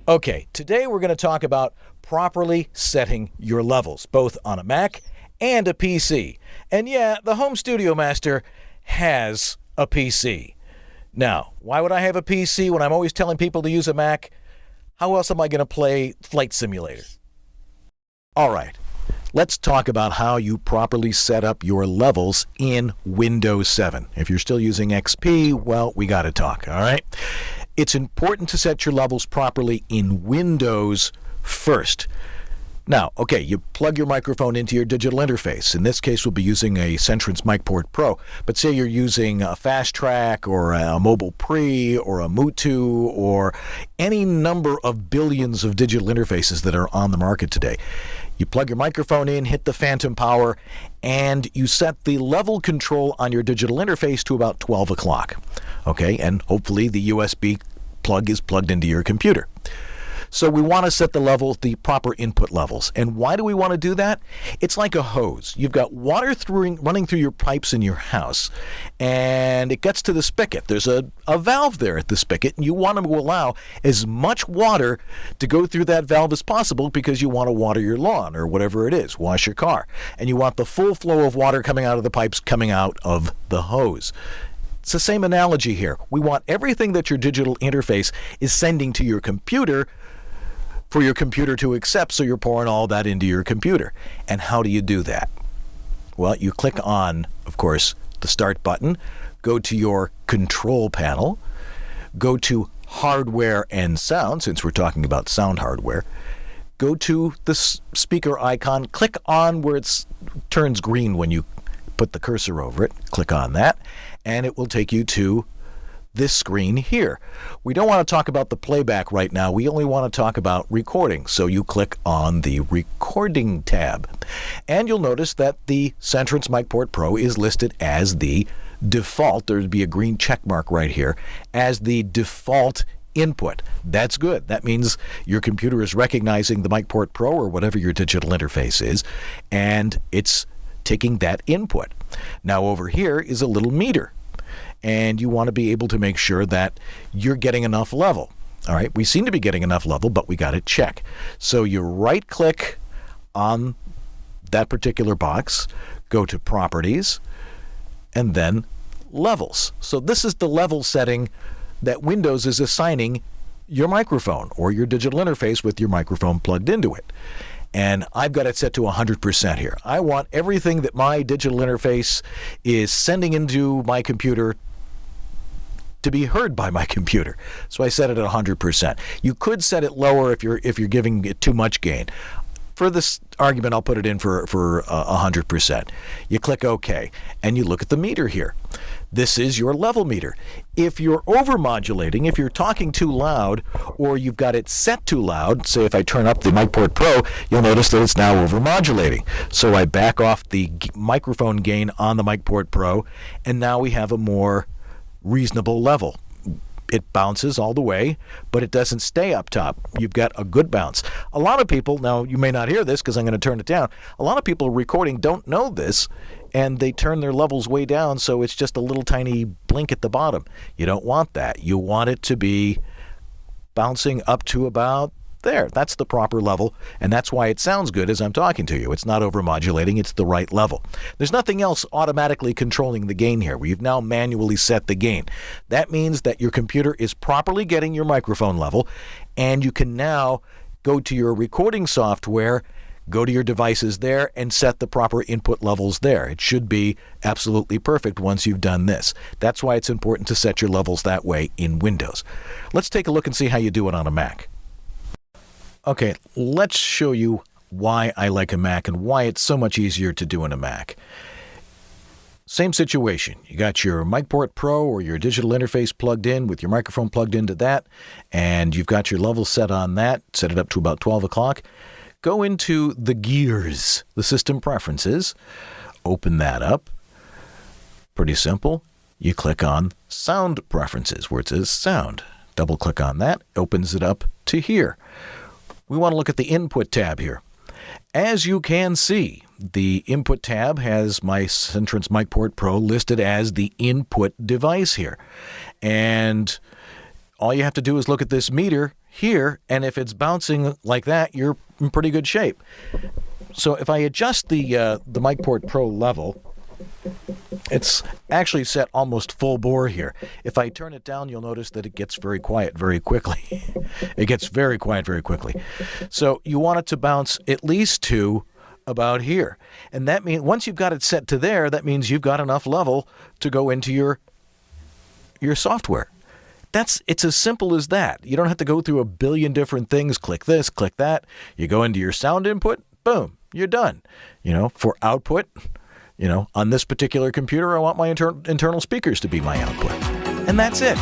Okay, today we're going to talk about properly setting your levels, both on a Mac and a PC. And yeah, the Home Studio Master has a PC. Now, why would I have a PC when I'm always telling people to use a Mac? How else am I going to play Flight Simulator? All right, let's talk about how you properly set up your levels in Windows 7. If you're still using XP, well, we got to talk, all right? It's important to set your levels properly in Windows first. Now, okay, you plug your microphone into your digital interface. In this case, we'll be using a Centrance MicPort Pro. But say you're using a Fast Track or a Mobile Pre or a Mutu or any number of billions of digital interfaces that are on the market today. You plug your microphone in, hit the phantom power, and you set the level control on your digital interface to about 12 o'clock. Okay, and hopefully the USB plug is plugged into your computer. So we want to set the proper input levels. And why do we want to do that? It's like a hose. You've got water running through your pipes in your house, and it gets to the spigot. There's a valve there at the spigot, and you want to allow as much water to go through that valve as possible because you want to water your lawn or whatever it is, wash your car. And you want the full flow of water coming out of the pipes coming out of the hose. It's the same analogy here. We want everything that your digital interface is sending to your computer for your computer to accept, so you're pouring all that into your computer. And how do you do that? Well, you click on, of course, the Start button, go to your Control panel, go to Hardware and Sound, since we're talking about sound hardware, go to the speaker icon, click on where it turns green when you put the cursor over it, click on that, and it will take you to this screen here. We don't want to talk about the playback right now. We only want to talk about recording. So you click on the Recording tab. And you'll notice that the Centrance MicPort Pro is listed as the default. There'd be a green check mark right here as the default input. That's good. That means your computer is recognizing the MicPort Pro or whatever your digital interface is, and it's taking that input. Now over here is a little meter. And you want to be able to make sure that you're getting enough level. All right, we seem to be getting enough level, but we got to check. So you right-click on that particular box, go to Properties, and then Levels. So this is the level setting that Windows is assigning your microphone or your digital interface with your microphone plugged into it. And I've got it set to 100% here. I want everything that my digital interface is sending into my computer to be heard by my computer. So I set it at 100%. You could set it lower if you're giving it too much gain. For this argument, I'll put it in for 100%. You click OK, and you look at the meter here. This is your level meter. If you're over-modulating, if you're talking too loud, or you've got it set too loud, say if I turn up the MicPort Pro, you'll notice that it's now over-modulating. So I back off the microphone gain on the MicPort Pro, and now we have a more reasonable level. It bounces all the way, but it doesn't stay up top. You've got a good bounce. A lot of people, now you may not hear this because I'm going to turn it down, a lot of people recording don't know this, and they turn their levels way down so it's just a little tiny blink at the bottom. You don't want that. You want it to be bouncing up to about there. That's the proper level, and that's why it sounds good as I'm talking to you. It's not over-modulating. It's the right level. There's nothing else automatically controlling the gain here. We've now manually set the gain. That means that your computer is properly getting your microphone level, and you can now go to your recording software, go to your devices there, and set the proper input levels there. It should be absolutely perfect once you've done this. That's why it's important to set your levels that way in Windows. Let's take a look and see how you do it on a Mac. Okay, let's show you why I like a Mac and why it's so much easier to do in a Mac. Same situation. You got your MicPort Pro or your digital interface plugged in with your microphone plugged into that, and you've got your level set on that, set it up to about 12 o'clock. Go into the gears, the system preferences, open that up. Pretty simple. You click on sound preferences where it says sound. Double click on that, opens it up to here. We want to look at the input tab here. As you can see, the input tab has my Centrance MicPort Pro listed as the input device here. And all you have to do is look at this meter here, and if it's bouncing like that, you're in pretty good shape. So if I adjust the MicPort Pro level, it's actually set almost full bore here. If I turn it down, you'll notice that it gets very quiet very quickly. It gets very quiet very quickly. So you want it to bounce at least to about here. And that means once you've got it set to there, that means you've got enough level to go into your software. It's as simple as that. You don't have to go through a billion different things. Click this, click that. You go into your sound input, boom, you're done. For output, on this particular computer, I want my internal speakers to be my output. And that's it.